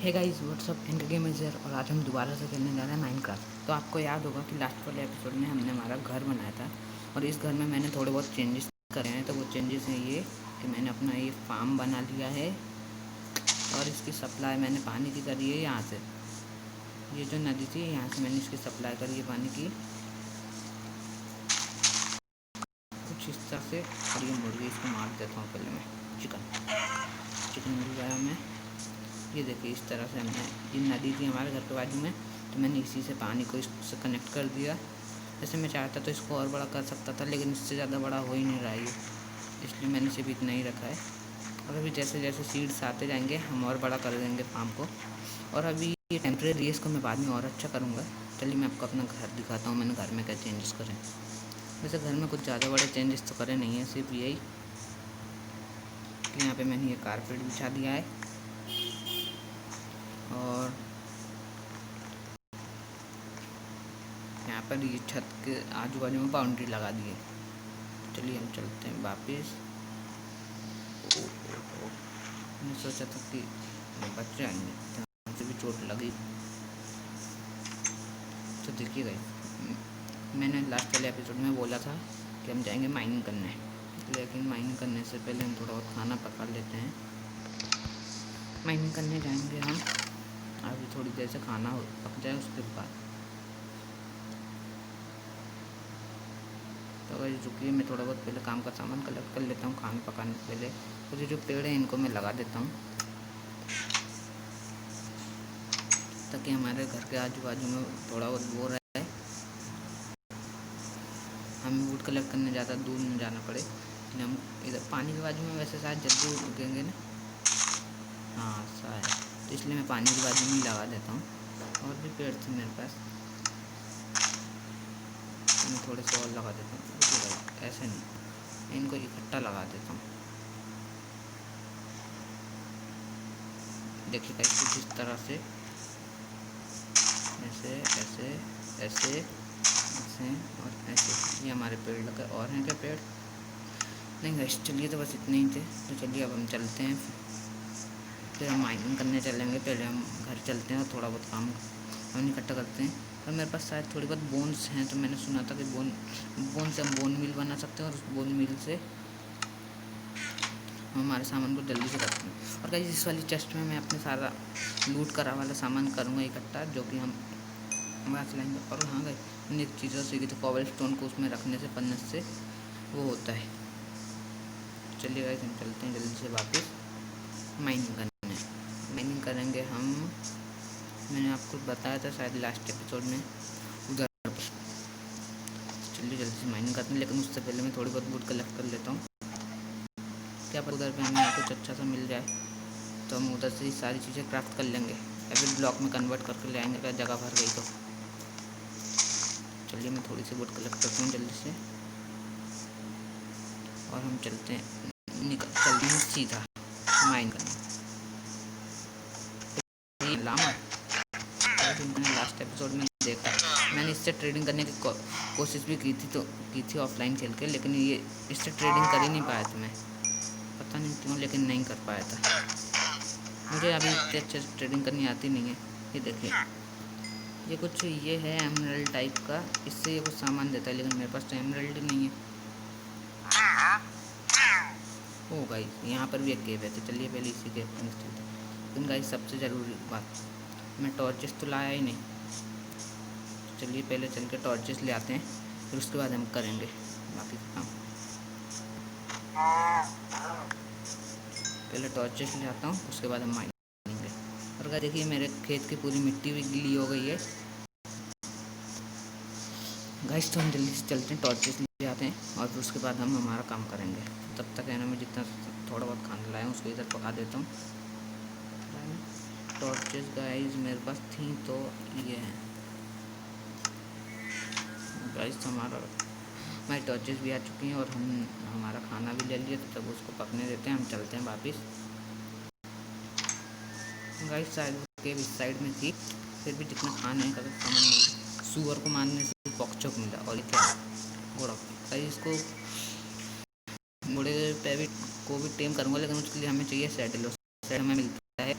Hey guys what's up and game इज़र और आज हम दोबारा से खेलने जा रहे हैं माइनक्राफ्ट। तो आपको याद होगा कि लास्ट वाले एपिसोड में हमने हमारा घर बनाया था और इस घर में मैंने थोड़े बहुत चेंजेस करे हैं। तो वो चेंजेस हैं ये कि मैंने अपना ये फार्म बना लिया है और इसकी सप्लाई मैंने पानी की करी है यहाँ से। ये जो नदी थी यहाँ से मैंने इसकी सप्लाई करी है पानी की कुछ इस तरह से। और ये मुर्गी इसको मार देता हूँ पहले मैं। चिकन मिल गया हमें। ये देखिए इस तरह से हमने, ये नदी थी हमारे घर के बाजू में तो मैंने इसी से पानी को इससे कनेक्ट कर दिया। जैसे मैं चाहता तो इसको और बड़ा कर सकता था लेकिन इससे ज़्यादा बड़ा हो ही नहीं रहा है ये, इसलिए मैंने सिर्फ इतना ही रखा है। और अभी जैसे जैसे सीड्स आते जाएंगे हम और बड़ा कर देंगे फार्म को। और अभी ये टेम्प्रेरी है, इसको मैं बाद में और अच्छा करूँगा। चलिए मैं आपको अपना घर दिखाता हूँ मैंने घर में क्या चेंजेस करे। वैसे घर में कुछ ज़्यादा बड़े चेंजेस तो करे नहीं है, सिर्फ यही कि यहाँ पे मैंने ये कारपेट बिछा दिया है और यहाँ पर ये छत के आजू बाजू में बाउंड्री लगा दी है। चलिए हम चलते हैं वापस। मैंने सोचा था कि बच जाएंगे, हमसे भी चोट लगी। तो देखिए गाइस, मैंने लास्ट वाले एपिसोड में बोला था कि हम जाएंगे माइनिंग करने, लेकिन माइनिंग करने से पहले हम थोड़ा बहुत खाना पका लेते हैं। माइनिंग करने जाएंगे हम अभी थोड़ी देर से, खाना पक जाए उसके बाद। तो अगर रुकिए मैं थोड़ा बहुत पहले काम का सामान कलेक्ट कर लेता हूँ खाना पकाने से पहले। तो ये जो पेड़ हैं इनको मैं लगा देता हूँ ताकि हमारे घर के आजू बाजू में थोड़ा बहुत वो रहे, हमें वुड कलेक्ट करने ज़्यादा दूर नहीं जाना पड़े। हम इधर पानी के बाजू में वैसे शायद जल्दी उगेंगे ना, हाँ शायद, तो इसलिए मैं पानी के बाजू में ही लगा देता हूँ। और भी पेड़ थे मेरे पास, मैं थोड़े से और लगा देता हूँ। ऐसे नहीं, इनको इकट्ठा लगा देता हूँ। देखिए कैसे किस तरह से, ऐसे ऐसे ऐसे ऐसे और ऐसे, ये हमारे पेड़ लगे। और हैं क्या पेड़? नहीं गाइस, चलिए तो बस इतने ही थे। तो चलिए अब हम चलते हैं, फिर हम माइनिंग करने चलेंगे। पहले हम घर चलते हैं और थोड़ा बहुत काम हम इकट्ठा करते हैं। और मेरे पास शायद थोड़ी बहुत बोन्स हैं, तो मैंने सुना था कि बोन से हम बोन मिल बना सकते हैं और उस बोन मिल से हम हमारे सामान को जल्दी से रखते हैं। और गाइस इस वाली चेस्ट में मैं अपने सारा लूट करा वाला सामान करूँगा इकट्ठा, जो कि हम वहाँ से लाएंगे। और हाँ गाइस, मैंने एक चीज़ और सीखी थी, कॉबल स्टोन को उसमें रखने से फर्नेस से वो होता है। चलिए गाइस हम चलते हैं जल्दी से वापस माइनिंग करने। माइनिंग करेंगे हम, मैंने आपको बताया था शायद लास्ट एपिसोड में उधर। चलिए जल्दी से माइनिंग करते हैं, लेकिन उससे पहले मैं थोड़ी बहुत वुड कलेक्ट कर लेता हूँ। क्या पता उधर पे हमें कुछ अच्छा सा मिल जाए तो हम उधर से ही सारी चीज़ें क्राफ्ट कर लेंगे, या फिर ब्लॉक में कन्वर्ट करके ले आएंगे अगर जगह भर गई तो। चलिए मैं थोड़ी सी वुड कलेक्ट करती हूँ जल्दी से और हम चलते हैं सीधा माइन करने। लामा मैंने लास्ट एपिसोड में देखा, मैंने इससे ट्रेडिंग करने की कोशिश भी की थी ऑफलाइन खेल के, लेकिन ये इससे ट्रेडिंग कर ही नहीं पाया था मैं, पता नहीं क्यों, लेकिन नहीं कर पाया था। मुझे अभी इतने अच्छे से ट्रेडिंग करनी आती नहीं है। ये देखिए, ये कुछ ये है एमरल्ड टाइप का, इससे ये कुछ सामान देता है, लेकिन मेरे पास तो एमरल्ड ही नहीं है। ओ गाइस यहाँ पर भी एक केव है, तो चलिए पहले इसी केव पर चलते हैं। लेकिन गाइस सबसे ज़रूरी बात, मैं टॉर्चेस तो लाया ही नहीं। तो चलिए पहले चल के टॉर्चेस ले आते हैं, फिर उसके बाद हम करेंगे बाकी काम। पहले टॉर्चेस ले आता हूँ, उसके बाद हम माइनिंग। और गाइस देखिए मेरे खेत की पूरी मिट्टी भी गीली हो गई है। गाइस तो हम जल्दी से चलते हैं, टॉर्चेस ले आते हैं और फिर उसके बाद हम हमारा काम करेंगे। तब तक है ना, मैं जितना थोड़ा बहुत खाना लाया हूँ उसको इधर पका देता हूँ। टॉर्चेस गाइस मेरे पास थी तो ये है गाइस, हमारी टॉर्चेस भी आ चुकी हैं और हम हमारा खाना भी ले लिए, तो तब उसको पकने देते हैं। हम चलते हैं वापस। गाइस शायद केव इस साइड में थी, फिर भी जितना खाने का सामान मिला, सुअर को मारने से पॉकचॉक मिला। और क्या घोड़ा, गाइस इसको घोड़े पे भी को भी टेम करूँगा, लेकिन उसके लिए हमें चाहिए सैडल। सैडल हमें मिलता है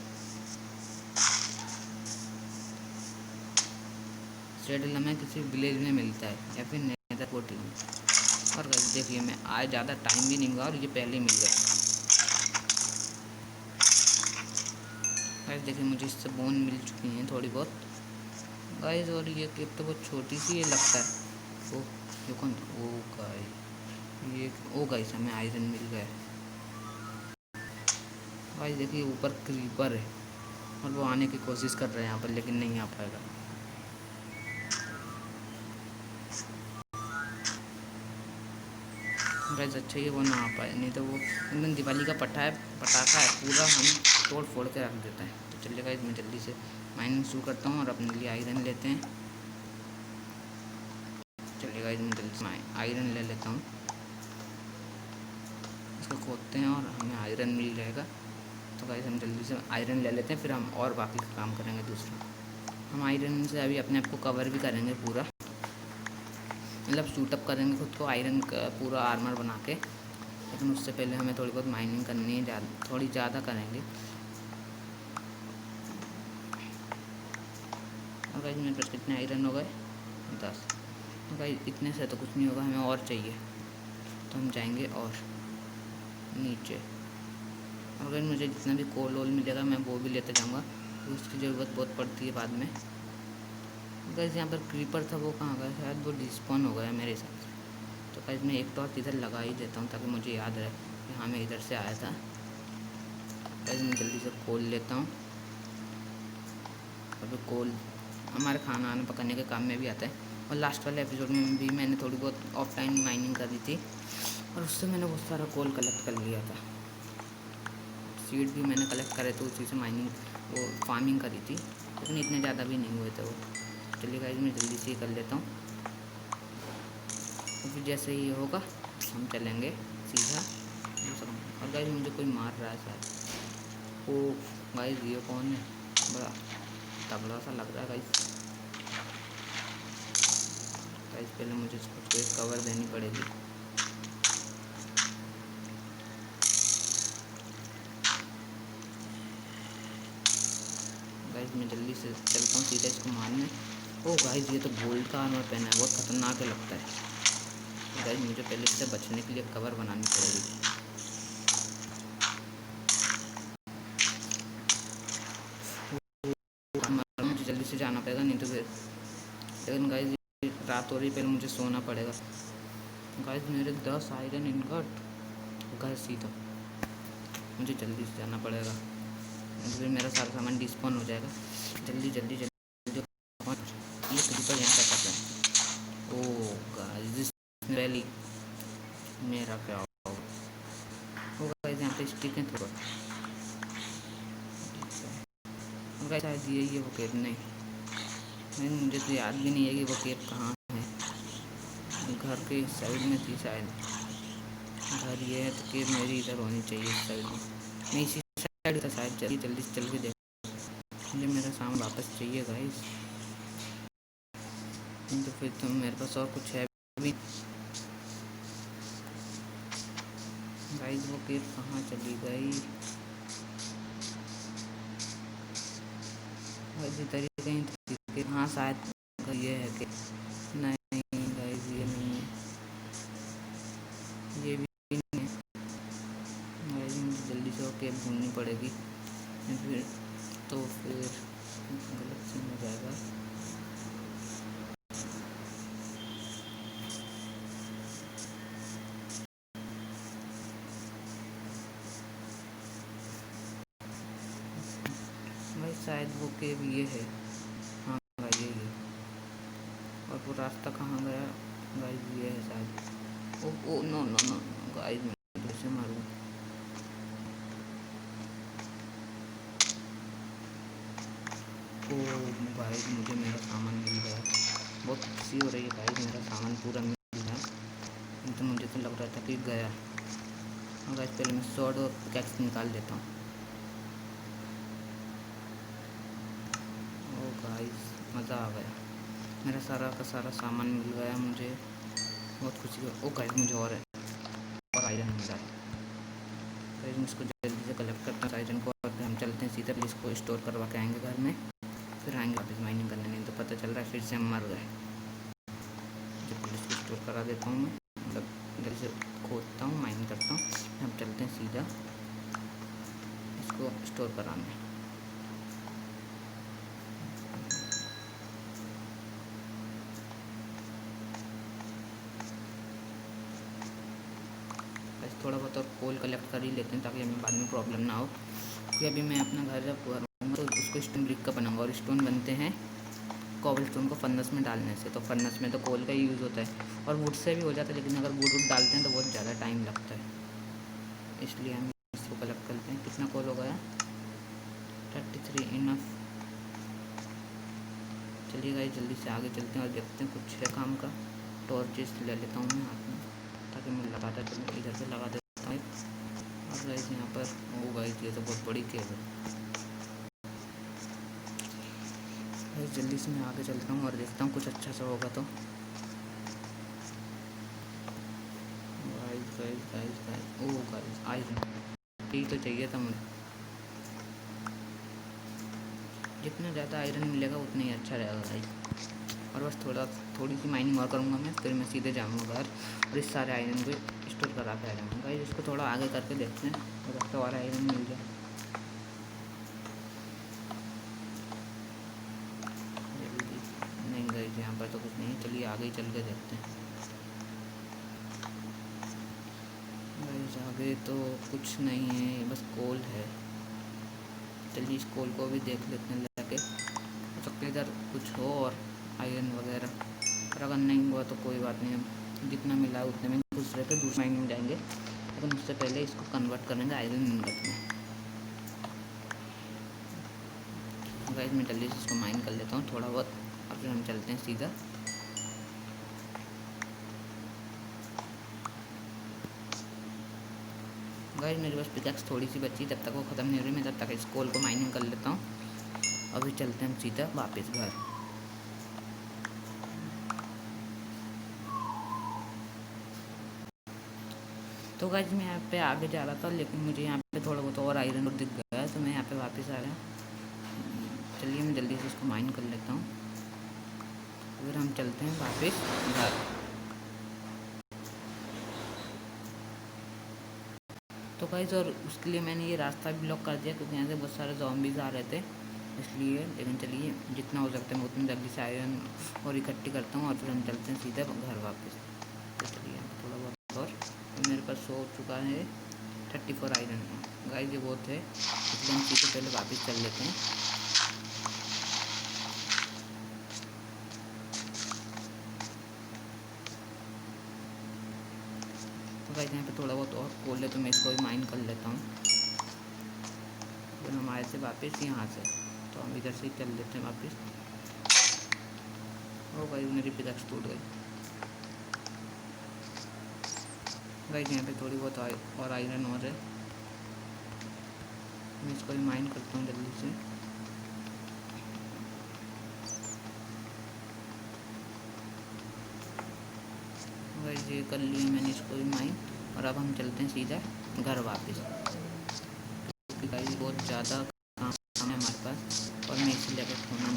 सैडल हमें किसी विलेज में मिलता है या फिर नेदर पोर्टल में। और गाइस देखिए मैं आज ज़्यादा टाइम भी नहीं हुआ और ये पहले ही मिल गया। गाइस देखिए मुझे इससे बोन मिल चुकी हैं थोड़ी बहुत गाइस। और ये केप तो बहुत छोटी सी ये लगता है। ओ ये कौन? ओ गाइस ये ओ गाइस हमें आयरन मिल गया है। गाइस देखिए ऊपर क्रीपर है और वो आने की कोशिश कर रहे हैं यहाँ पर, लेकिन नहीं आ पाएगा। गाइस अच्छा ही वो ना आ पाए, नहीं तो वो एकदम दिवाली का पटाखा है पूरा हम तोड़ फोड़ के रख देते हैं। तो चलिए गाइस मैं जल्दी से माइनिंग शुरू करता हूँ और अपने लिए आयरन लेते हैं। चलिए गाइस मैं जल्दी से आयरन ले लेता हूँ। इसको खोदते हैं और हमें आयरन मिल जाएगा। तो गाइस हम जल्दी से आयरन ले लेते हैं, फिर हम और बाकी का काम करेंगे दूसरा। हम आयरन से अभी अपने आप को कवर भी करेंगे पूरा, मतलब शूटअप करेंगे खुद को आयरन का पूरा आर्मर बना के। लेकिन उससे पहले हमें थोड़ी बहुत माइनिंग करनी है, थोड़ी ज़्यादा करेंगे। और गाइस मेरे पास कितने आयरन हो गए? 10। तो गाइस इतने से तो कुछ नहीं होगा, हमें और चाहिए। तो हम जाएंगे और नीचे, और अगर मुझे जितना भी कोल वोल मिलेगा मैं वो भी लेते जाऊँगा, तो उसकी ज़रूरत बहुत पड़ती है बाद में। गाइस यहाँ पर क्रीपर था वो कहाँ गया? शायद वो डिस्पॉन हो गया मेरे हिसाब से। तो गाइस मैं एक टॉर्च इधर लगा ही देता हूँ ताकि मुझे याद रहे कि हाँ मैं इधर से आया था। गाइस मैं जल्दी से कोल लेता हूँ। और कोल हमारे खाना वाना पकाने के काम में भी आता है। और लास्ट वाले एपिसोड में भी मैंने थोड़ी बहुत ऑफ टाइम माइनिंग करी थी और उससे मैंने बहुत सारा कोल कलेक्ट कर लिया था। सीड भी मैंने कलेक्ट करे थे, उसी से माइनिंग वो फार्मिंग करी थी, लेकिन इतने ज़्यादा भी नहीं हुए थे वो। चलिए गाइस मैं जल्दी से ही कर लेता हूँ। तो फिर जैसे ही होगा हम चलेंगे सीधा। और गाइस मुझे कोई मार रहा है शायद। ओ गाइस ये कौन है? बड़ा तगड़ा सा लग रहा है गाइस। गाइस पहले मुझे इसको एक कवर देनी पड़ेगी। गाइस मैं जल्दी से चलता हूँ सीधा इसको मारने। ओ गाइस ये तो गोल्ड का आर्मर पहना है, बहुत खतरनाक लगता है। तो गाइस मुझे पहले इससे बचने के लिए कवर बनानी पड़ेगी। मुझे जल्दी से जाना पड़ेगा, नहीं तो फिर। लेकिन गाइस रात हो रही, पहले मुझे सोना पड़ेगा। गाइस मेरे 10 आयरन इनगट। गाइस सीधा मुझे जल्दी से जाना पड़ेगा, नहीं तो फिर मेरा सारा सामान डिस्पॉन हो जाएगा। जल्दी जल्दी जल्दी ये क्रीपर यहाँ का पता है। ओ गाइस रैली मेरा क्या होगा? गाइस यहाँ पे स्टिक है थोड़ा। गाइस शायद ये वो केप नहीं, मुझे तो याद भी नहीं है कि वो केप कहाँ है। घर के साइड में थी शायद। घर ये है तो केप मेरी इधर होनी चाहिए इस साइड में, नहीं इसी साइड था शायद। जल्दी जल्दी चल के देख, मुझे मेरा सामान वापस चाहिए गाइस। तो फिर तो मेरे पास और कुछ है भी। गाइस वो केप कहाँ चली गई? इधर ही कहीं थी। हाँ शायद ये है कि नहीं गाइस ये नहीं है, ये भी नहीं है। गाइस मुझे जल्दी से वो केप ढूंढनी पड़ेगी, फिर तो फिर गलत सीन हो जाएगा। भाई शायद वो केव ये है। हाँ भाई ये है। और वो रास्ता कहाँ गया? गाइस ये है शायद। Oh oh no no no guys मैं कैसे मारूँ? ओ गाइस मुझे मेरा सामान मिल गया, बहुत खुशी हो रही है गाइस। मेरा सामान पूरा मिल गया, तो मुझे तो लग रहा था कि गया। और गाइस पहले मैं स्वॉर्ड और पिकैक्स निकाल देता हूँ। ओ गाइस मज़ा आ गया, मेरा सारा का सारा सामान मिल गया मुझे, बहुत खुशी हो। ओ गाइस मुझे और आयरन मिला है। गाइस इसको जल्दी से कलेक्ट करते हैं आयरन को, और हम चलते हैं सीधा इसको स्टोर करवा के आएंगे घर में। फिर आएंगे वापस माइनिंग करने, नहीं तो पता चल रहा है फिर से हम मर गए। जब पुलिस को स्टोर करा देता हूँ मैं, मतलब इधर से खोदता हूँ, माइनिंग करता हूँ। हम चलते हैं सीधा इसको स्टोर कराने। बस थोड़ा बहुत और कोल कलेक्ट कर ही लेते हैं ताकि हमें बाद में प्रॉब्लम ना हो। क्योंकि अभी मैं अपना घर जब करूँगा तो उसको स्टोन ब्रिक का बनाऊँगा, और स्टोन बनते हैं कॉबल स्टोन को फर्नेस में डालने से। तो फर्नेस में तो कोल का ही यूज़ होता है, और वुड से भी हो जाता है, लेकिन अगर वुड डालते हैं तो बहुत ज़्यादा टाइम लगता है, इसलिए हम इसको कलेक्ट करते हैं। कितना कोल हो गया? 33 इनफ। चलिए गाइस जल्दी से आगे चलते हैं और देखते हैं कुछ है काम का। टॉर्चेस ले लेता हूँ मैं हाथ में ताकि मैं लगाता चलूँ। इधर से लगा देता हूँ। और गाइस यहाँ पर वो गाइस ये तो बहुत बड़ी केव है। जल्दी से मैं आगे चलता हूँ और देखता हूँ कुछ अच्छा सा होगा तो। गाइस ओह गाइस आयरन, यही तो चाहिए था मुझे। जितना ज़्यादा आयरन मिलेगा उतना ही अच्छा रहेगा गाइस। और बस थोड़ी सी माइनिंग और करूँगा मैं, फिर मैं सीधे जाऊँगा घर और इस सारे आयरन को स्टोर करा के आ जाऊँगा। गाइस इसको थोड़ा आगे करके देखते हैं, हो सकता है और आयरन मिल जाए। नहीं गाइस यहाँ पर तो कुछ नहीं है, चलिए आगे ही चल के देखते हैं। गाइस आगे तो कुछ नहीं है, बस कोल है। चलिए इस कोल को भी देख लेते हैं जाके, हो सकता है इधर कुछ हो और आयरन वगैरह। और अगर नहीं हुआ तो कोई बात नहीं, हम जितना मिला उतने में दूसरे पे दूसरे माइनिंग में जाएंगे, लेकिन उससे पहले इसको कन्वर्ट करेंगे आयरन इनगट में। गाइस मैं जल्दी से इसको माइन कर लेता हूँ थोड़ा बहुत, और फिर हम चलते हैं सीधा। गाइस मेरे पास पिकैक्स थोड़ी सी बची, जब तक वो ख़त्म नहीं हो रही मैं तब तक इस कोल को माइनिंग कर लेता हूँ। अभी चलते हैं हम सीधा वापस घर। तो गाइस मैं यहाँ पे आगे जा रहा था, लेकिन मुझे यहाँ पे थोड़ा बहुत और आयरन दिख गया, तो मैं यहाँ पे वापस आ रहा हूँ। चलिए मैं जल्दी से इसको माइन कर लेता हूँ, फिर हम चलते हैं वापस घर। तो गाइस और उसके लिए मैंने ये रास्ता भी ब्लॉक कर दिया, क्योंकि यहाँ से बहुत सारे ज़ॉम्बीज़ आ रहे थे इसलिए। लेकिन चलिए जितना हो सकता है मैं उतनी जल्दी से आयरन और इकट्ठी करता हूँ, और फिर हम चलते हैं सीधे घर वापस। तो चलिए यहाँ थोड़ा बहुत और, तो मेरे पास हो चुका है 34 आयरन। गाइस ये बहुत है, इसलिए हम सीधे पहले वापस चल लेते हैं। तो गाइस यहाँ पे थोड़ा बहुत और कोल है, तो मैं इसको भी माइन कर लेता हूँ। फिर हम आए थे वापस यहाँ से, तो हम इधर से ही चल लेते हैं वापस। ओ गाइस मेरी पिकैक्स टूट गई। गाइस यहाँ पे थोड़ी बहुत और आयरन और है, मैं इसको भी माइन करता हूँ जल्दी से। गाइस ये कर लिए मैंने इसको भी माइन, और अब हम चलते हैं सीधा घर वापस, क्योंकि गाइस बहुत ज़्यादा काम है हमारे पास, और मैं इसलिए अगर खोना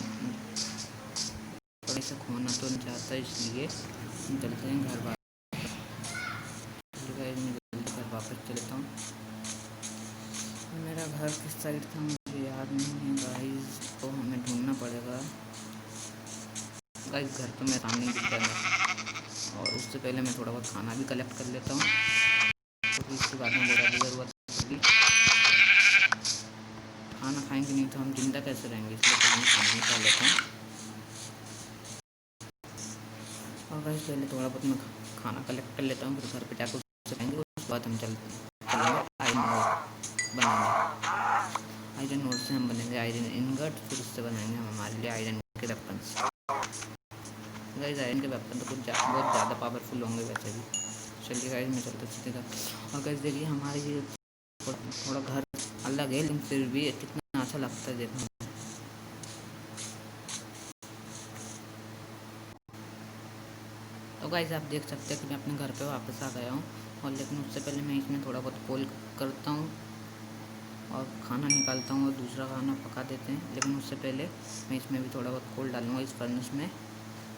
तो नहीं चाहता, इसलिए हम चलते हैं घर वापस। गाइस मैं जल्दी घर वापस चलता हूँ। मेरा घर किस साइड था मुझे याद नहीं है गाइस, तो हमें ढूंढना पड़ेगा। गाइस घर तो मेरे सामने ही दिख रहा है, और उससे पहले मैं थोड़ा बहुत खाना भी कलेक्ट कर लेता हूँ, क्योंकि इसके बाद में बोरा की ज़रूरत होगी। खाना खाएंगे नहीं तो हम जिंदा कैसे रहेंगे, इसलिए पहले मैं खाना निकाल लेता हूँ। और गाइस पहले थोड़ा बहुत मैं खाना कलेक्ट कर लेता हूँ, फिर घर पे जाकर उससे खाएंगे। उसके बाद हम चलेंगे आयरन ओर बनाएंगे। आयरन ओर से हम बनेंगे आयरन इनगट, फिर उससे बनाएंगे हम हमारे लिए आयरन के वेपन। गाइस आयरन के वेपन तो बहुत ज़्यादा पावरफुल होंगे वैसे भी। चलिए गाइस मैं चलते सीधे घर। और गाइस देखिए हमारे ये थोड़ा घर अलग है, लेकिन फिर भी कितना अच्छा लगता है देखने में। तो गाइस आप देख सकते हैं कि मैं अपने घर पे वापस आ गया हूँ, और लेकिन उससे पहले मैं इसमें थोड़ा बहुत कोल करता हूँ, और खाना निकालता हूँ और दूसरा खाना पका देते हैं। लेकिन उससे पहले मैं इसमें भी थोड़ा बहुत कोल डालूँगा इस फर्नेस में,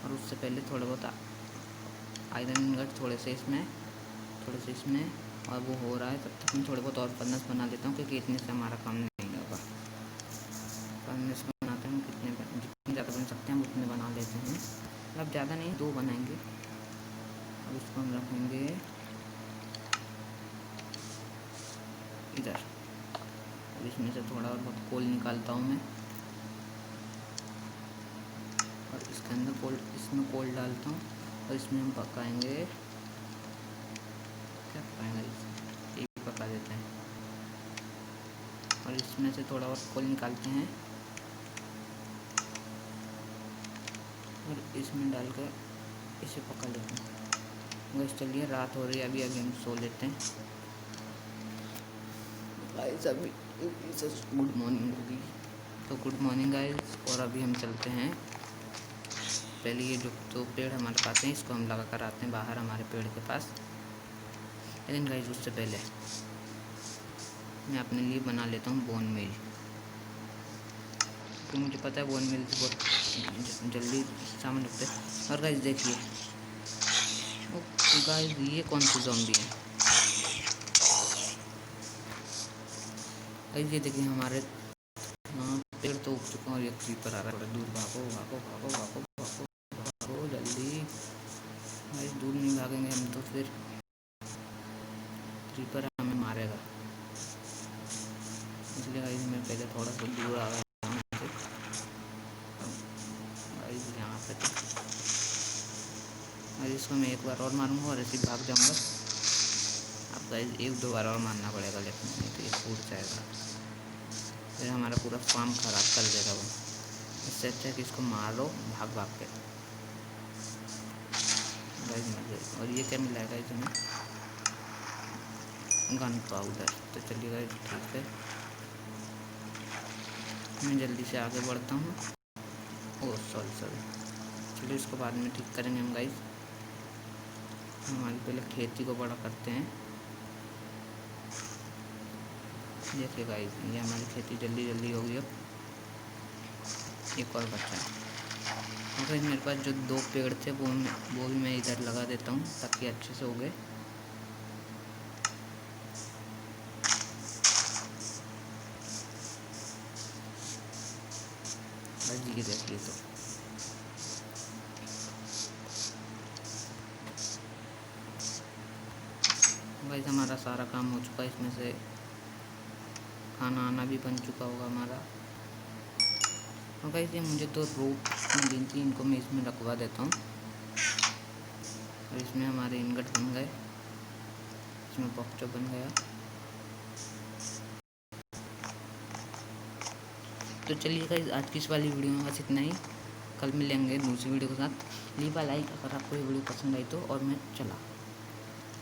और उससे पहले थोड़ा बहुत आयरन इनगट थोड़े से इसमें और वो हो रहा है। तब तक मैं थोड़े बहुत और फर्नेस बना लेता हूँ, क्योंकि इतने से हमारा काम नहीं होगा। फर्नेस बनाते हैं जितने ज़्यादा बन सकते हैं हम उतने बना लेते हैं। अब ज़्यादा नहीं, 2 बनाएंगे। अब इसको हम रखेंगे इधर। अब इसमें से थोड़ा और बहुत कोल निकालता हूँ मैं, और इसके अंदर इसमें कोल डालता हूँ, और इसमें हम पकाएंगे। क्या पकाएंगे, ये पका देते हैं। और इसमें से थोड़ा और कोल निकालते हैं और इसमें डालकर इसे पका लेते हैं। बस चलिए, रात हो रही है, अभी हम सो लेते हैं गाइस। अभी गुड मॉर्निंग होगी, तो गुड मॉर्निंग गाइस। और अभी हम चलते हैं, पहले ये जो पेड़ हमारे पास हैं इसको हम लगा कर आते हैं बाहर हमारे पेड़ के पास। लेकिन गाइस उससे पहले मैं अपने लिए बना लेता हूँ बोन मील, तो मुझे पता है बोन मील से बहुत जल्दी सामान लगता है। और गाइस देखिए, गाइस ये कौन सी ज़ॉम्बी है गाइस, ये देखिए हमारे पेड़ तो उग चुका है और ये क्रीपर आ रहा है। थोड़ा दूर भागो भागो भागो भागो भागो भागो जल्दी। गाइस दूर नहीं भागेंगे हम तो फिर क्रीपर हमें मारेगा, इसलिए गाइस मैं पहले थोड़ा सा दूर आ गया गाइस यहाँ पे। तो गाइस इसको मैं एक बार और मारूंगा और ऐसे भाग जाऊंगा। अब गाइस 1-2 बार और मारना पड़ेगा, लेकिन नहीं तो ये फूट जाएगा, फिर हमारा पूरा फार्म ख़राब कर देगा वो। इससे अच्छा है कि इसको मारो भाग भाग के गाइस। और ये क्या मिला है गाइस हमें, गन पाउडर। तो चलिए गाइस ठीक है, मैं जल्दी से आगे बढ़ता हूँ। ओह सॉरी, चलिए इसको बाद में ठीक करेंगे हम गाइस। हमारी पहले खेती को बड़ा करते हैं। देखिए गाइस, ये हमारी खेती जल्दी जल्दी होगी। अब एक और बच्चा है। और मेरे पास जो 2 पेड़ थे वो भी मैं इधर लगा देता हूँ ताकि अच्छे से हो गए। ये देखिए, तो गाइस हमारा सारा काम हो चुका है। इसमें से खाना आना भी बन चुका होगा हमारा। और गाइस ये मुझे तो रोप मिली थी, इनको मैं इसमें रखवा देता हूँ। और इसमें हमारे इनगट बन गए, इसमें बॉक्चो बन गया। तो चलिए गाइस आज की इस वाली वीडियो में बस इतना ही। कल मिलेंगे दूसरी वीडियो के साथ। लीव अ लाइक अगर आपको ये वीडियो पसंद आई तो। और मैं चला।